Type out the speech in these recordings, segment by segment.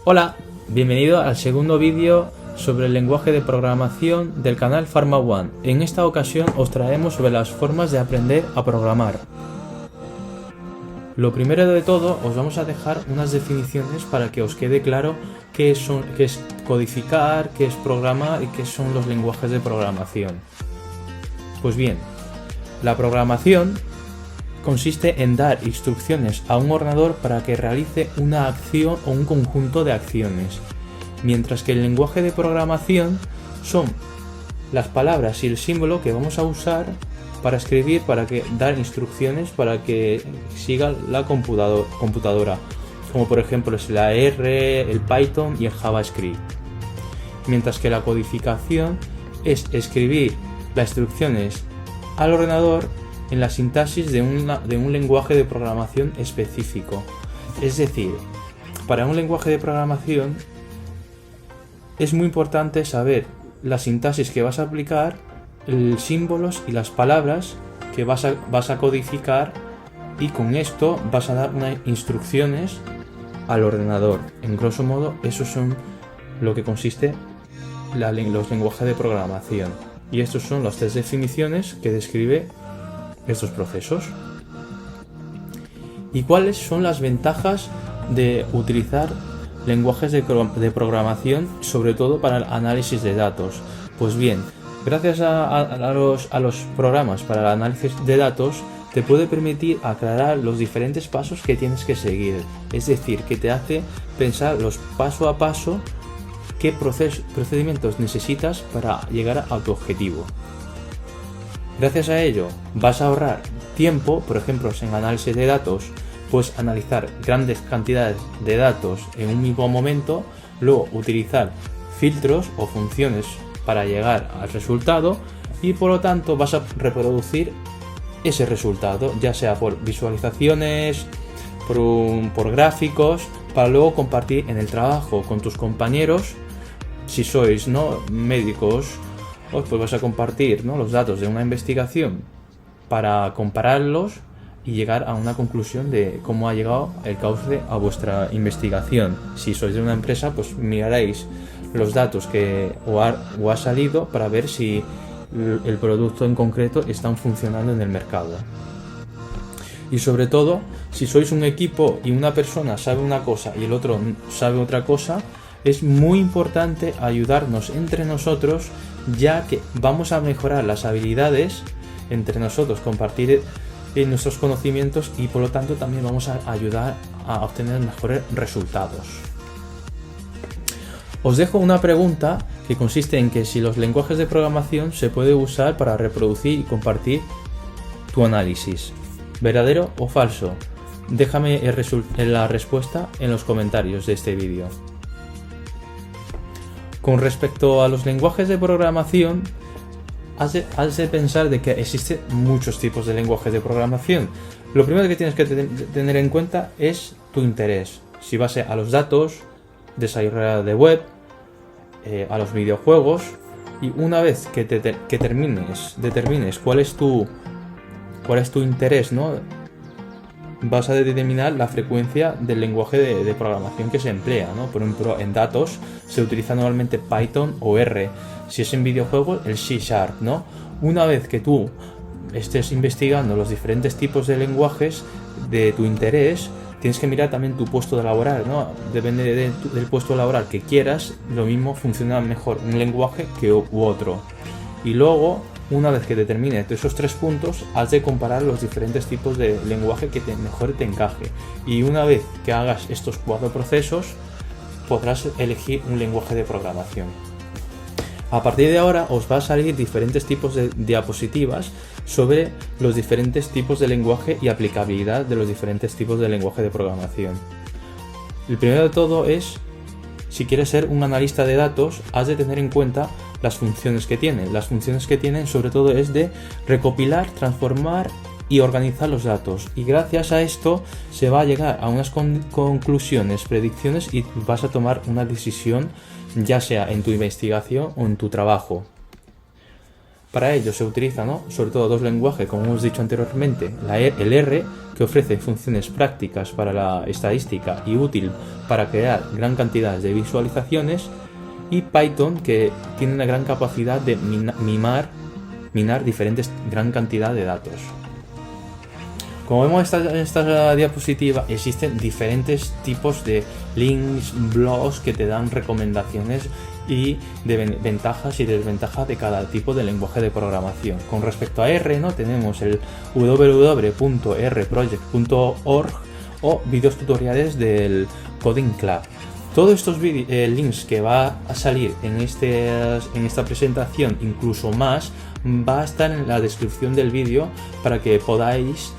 Hola, bienvenido al segundo vídeo sobre el lenguaje de programación del canal Pharma1. En esta ocasión os traemos sobre las formas de aprender a programar. Lo primero de todo, os vamos a dejar unas definiciones para que os quede claro qué es codificar, qué es programar y qué son los lenguajes de programación. Pues bien, la programación consiste en dar instrucciones a un ordenador para que realice una acción o un conjunto de acciones, mientras que el lenguaje de programación son las palabras y el símbolo que vamos a usar para escribir, dar instrucciones para que siga la computadora, como por ejemplo es la R, el Python y el JavaScript. Mientras que la codificación es escribir las instrucciones al ordenador en la sintaxis de un lenguaje de programación específico. Es decir, para un lenguaje de programación es muy importante saber la sintaxis que vas a aplicar, los símbolos y las palabras que vas a codificar, y con esto vas a dar unas instrucciones al ordenador. En grosso modo, eso son lo que consiste los lenguajes de programación. Y estas son las tres definiciones que describe estos procesos. ¿Y cuáles son las ventajas de utilizar lenguajes de programación, sobre todo para el análisis de datos? Pues bien, gracias a los programas para el análisis de datos, te puede permitir aclarar los diferentes pasos que tienes que seguir. Es decir, que te hace pensar los paso a paso qué procedimientos necesitas para llegar a tu objetivo. Gracias a ello vas a ahorrar tiempo. Por ejemplo, en análisis de datos puedes analizar grandes cantidades de datos en un mismo momento, luego utilizar filtros o funciones para llegar al resultado, y por lo tanto vas a reproducir ese resultado, ya sea por visualizaciones, por gráficos, para luego compartir en el trabajo con tus compañeros. Si sois médicos, pues vas a compartir los datos de una investigación para compararlos y llegar a una conclusión de cómo ha llegado el cauce a vuestra investigación. Si sois de una empresa, pues miraréis los datos que ha salido para ver si el producto en concreto está funcionando en el mercado. Y sobre todo, si sois un equipo y una persona sabe una cosa y el otro sabe otra cosa, es muy importante ayudarnos entre nosotros, ya que vamos a mejorar las habilidades entre nosotros, compartir nuestros conocimientos, y por lo tanto también vamos a ayudar a obtener mejores resultados. Os dejo una pregunta que consiste en que si los lenguajes de programación se puede usar para reproducir y compartir tu análisis. ¿Verdadero o falso? Déjame la respuesta en los comentarios de este vídeo. Con respecto a los lenguajes de programación, has de pensar de que existen muchos tipos de lenguajes de programación. Lo primero que tienes que tener en cuenta es tu interés. Si vas a los datos, desarrollo de web, a los videojuegos, y una vez que determines cuál es tu interés, vas a determinar la frecuencia del lenguaje de programación que se emplea, Por ejemplo, en datos se utiliza normalmente Python o R. Si es en videojuegos, el C#, Una vez que tú estés investigando los diferentes tipos de lenguajes de tu interés, tienes que mirar también tu puesto laboral, Depende del puesto laboral que quieras, lo mismo funciona mejor un lenguaje que u otro. Y luego, una vez que determines esos tres puntos, has de comparar los diferentes tipos de lenguaje que mejor te encaje. Y una vez que hagas estos 4 procesos, podrás elegir un lenguaje de programación. A partir de ahora os va a salir diferentes tipos de diapositivas sobre los diferentes tipos de lenguaje y aplicabilidad de los diferentes tipos de lenguaje de programación. El primero de todo es, si quieres ser un analista de datos, has de tener en cuenta las funciones que tienen. Las funciones que tienen sobre todo es de recopilar, transformar y organizar los datos. Y gracias a esto se va a llegar a unas conclusiones, predicciones, y vas a tomar una decisión, ya sea en tu investigación o en tu trabajo. Para ello se utiliza, ¿no?, sobre todo dos lenguajes, como hemos dicho anteriormente, el R, que ofrece funciones prácticas para la estadística y útil para crear gran cantidad de visualizaciones, y Python, que tiene una gran capacidad de minar diferentes gran cantidad de datos. Como vemos en esta diapositiva, existen diferentes tipos de links, blogs que te dan recomendaciones y de ventajas y desventajas de cada tipo de lenguaje de programación. Con respecto a R, ¿no?, tenemos el www.rproject.org o vídeos tutoriales del Coding Club. Todos estos links que va a salir en esta presentación, incluso más, va a estar en la descripción del vídeo para que podáis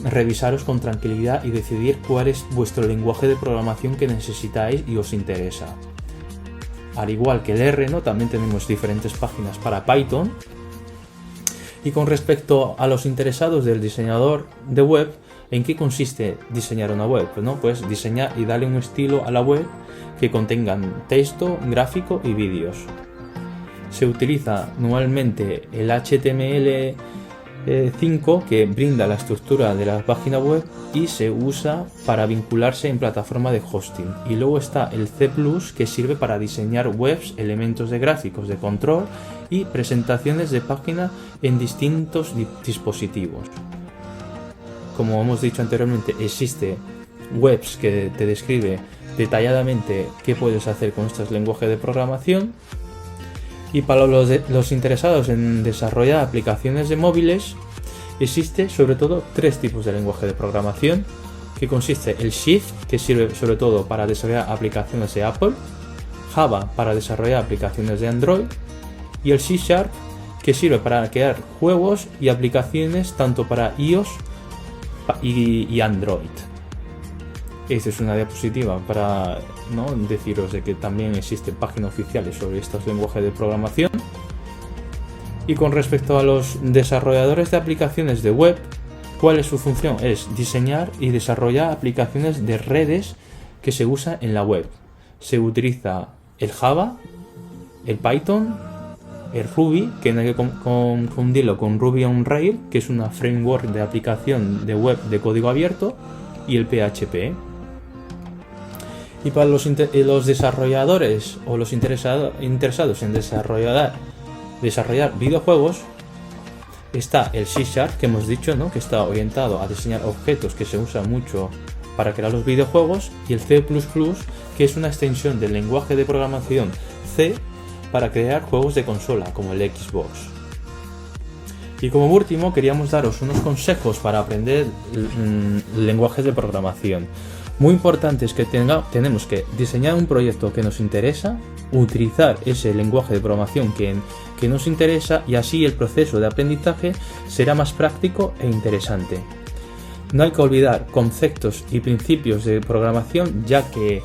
revisaros con tranquilidad y decidir cuál es vuestro lenguaje de programación que necesitáis y os interesa. Al igual que el R, ¿no?, también tenemos diferentes páginas para Python. Y con respecto a los interesados del diseñador de web, ¿en qué consiste diseñar una web? ¿No? Pues diseñar y darle un estilo a la web que contengan texto, gráfico y vídeos. Se utiliza normalmente el HTML5, que brinda la estructura de la página web y se usa para vincularse en plataforma de hosting. Y luego está el C++, que sirve para diseñar webs, elementos de gráficos de control y presentaciones de página en distintos dispositivos. Como hemos dicho anteriormente, existe webs que te describe detalladamente qué puedes hacer con estos lenguajes de programación. Y para los interesados en desarrollar aplicaciones de móviles, existe sobre todo tres tipos de lenguaje de programación, que consiste el Shift, que sirve sobre todo para desarrollar aplicaciones de Apple, Java para desarrollar aplicaciones de Android, y el C#, que sirve para crear juegos y aplicaciones tanto para iOS y Android. Esta es una diapositiva para, ¿no?, deciros de que también existen páginas oficiales sobre estos lenguajes de programación. Y con respecto a los desarrolladores de aplicaciones de web, ¿cuál es su función? Es diseñar y desarrollar aplicaciones de redes que se usan en la web. Se utiliza el Java, el Python, el Ruby, que no hay que confundirlo con Ruby on Rails, que es una framework de aplicación de web de código abierto, y el PHP. Y para los desarrolladores o los interesados en desarrollar videojuegos, está el C# que hemos dicho, ¿no?, que está orientado a diseñar objetos, que se usa mucho para crear los videojuegos, y el C++, que es una extensión del lenguaje de programación C para crear juegos de consola como el Xbox. Y como último, queríamos daros unos consejos para aprender lenguajes de programación. Muy importante es que tenemos que diseñar un proyecto que nos interesa, utilizar ese lenguaje de programación que nos interesa, y así el proceso de aprendizaje será más práctico e interesante. No hay que olvidar conceptos y principios de programación, ya que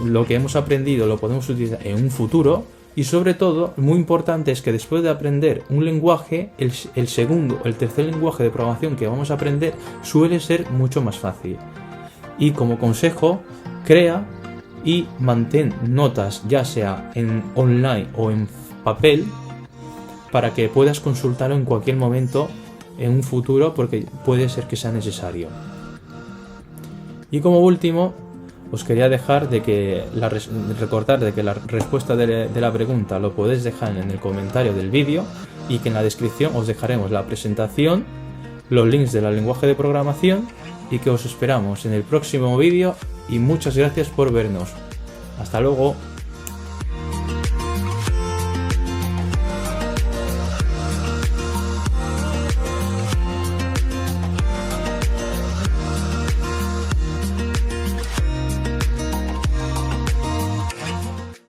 lo que hemos aprendido lo podemos utilizar en un futuro. Y sobre todo, muy importante es que después de aprender un lenguaje, el tercer lenguaje de programación que vamos a aprender suele ser mucho más fácil. Y como consejo, crea y mantén notas, ya sea en online o en papel, para que puedas consultarlo en cualquier momento en un futuro, porque puede ser que sea necesario. Y como último, os quería dejar recordar de que la respuesta de la pregunta lo podéis dejar en el comentario del vídeo, y que en la descripción os dejaremos la presentación, los links del lenguaje de programación, y que os esperamos en el próximo vídeo, y muchas gracias por vernos. Hasta luego.